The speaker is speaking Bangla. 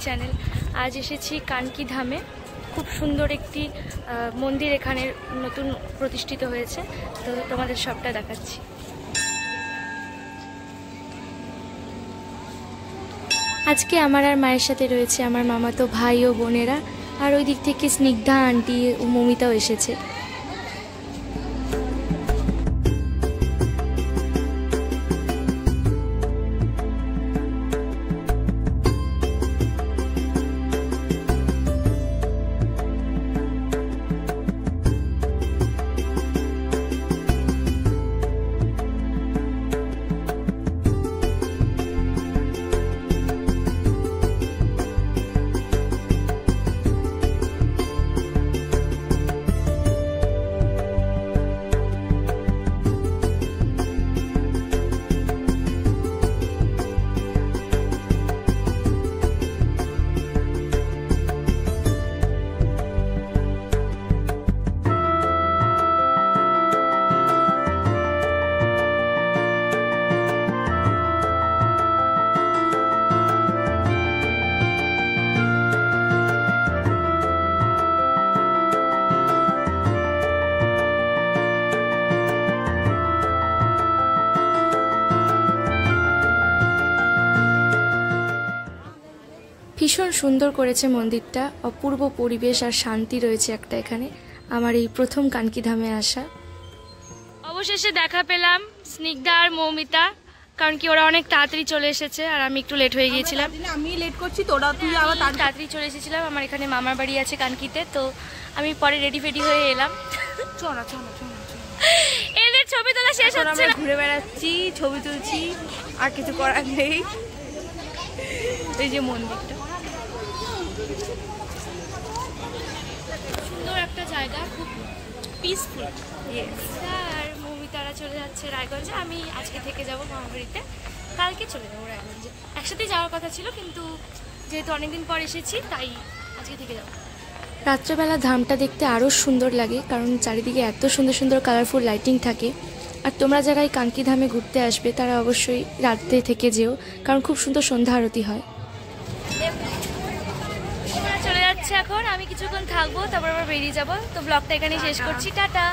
চ্যানেল। আজ এসেছি কানকি ধামে। খুব সুন্দর একটি মন্দির এখানে নতুন প্রতিষ্ঠিত হয়েছে, তো তোমাদের সবটা দেখাচ্ছি। আজকে আমার আর মায়ের সাথে রয়েছে আমার মামাতো ভাই ও বোনেরা, আর ওই দিক থেকে স্নিগ্ধা আন্টি ও মমিতাও এসেছে। ভীষণ সুন্দর করেছে মন্দিরটা, অপূর্ব পরিবেশ আর শান্তি রয়েছে একটা এখানে। আমার এই প্রথম কানকি ধামে আসা। অবশেষে দেখা পেলাম স্নিগ্ধা আর মৌমিতা, কারণ কি ওরা অনেক তাড়াতাড়ি চলে এসেছে আর আমি একটু লেট হয়ে গিয়েছিলাম। আমি লেট করছি, তোরা তুই আবার তাড়াতাড়ি চলে এসেছিলাম। আমার এখানে মামার বাড়ি আছে কানকিতে, তো আমি পরে রেডি ফেডি হয়ে এলাম। চলো এদের ছবি তোলা শেষ হচ্ছে না, ঘুরে বেড়াচ্ছি, ছবি তুলছি, আর কিছু করার নেই। এই যে মন্দিরটা সুন্দর একটা জায়গা, খুব পিসফুল। আর মৌমিতারা চলে যাচ্ছে রায়গঞ্জে, আমি আজকে থেকে যাবো মামার বাড়িতে, কালকে চলে যাবো রায়গঞ্জে। একসাথে যাওয়ার কথা ছিল, কিন্তু যেহেতু অনেকদিন পর এসেছি তাই আজকে থেকে যাবো। রাত্রেবেলা ধামটা দেখতে আরও সুন্দর লাগে, কারণ চারিদিকে এত সুন্দর সুন্দর কালারফুল লাইটিং থাকে। আর তোমরা যারা এই কানকি ধামে ঘুরতে আসবে তারা অবশ্যই রাত্রে থেকে যেও, কারণ খুব সুন্দর সন্ধ্যা আরতি হয়। চলে যাচ্ছে এখন, আমি কিছুক্ষণ থাকবো, তারপর আবার বেরিয়ে যাবো। তো ব্লগটা এখানেই শেষ করছি, টাটা।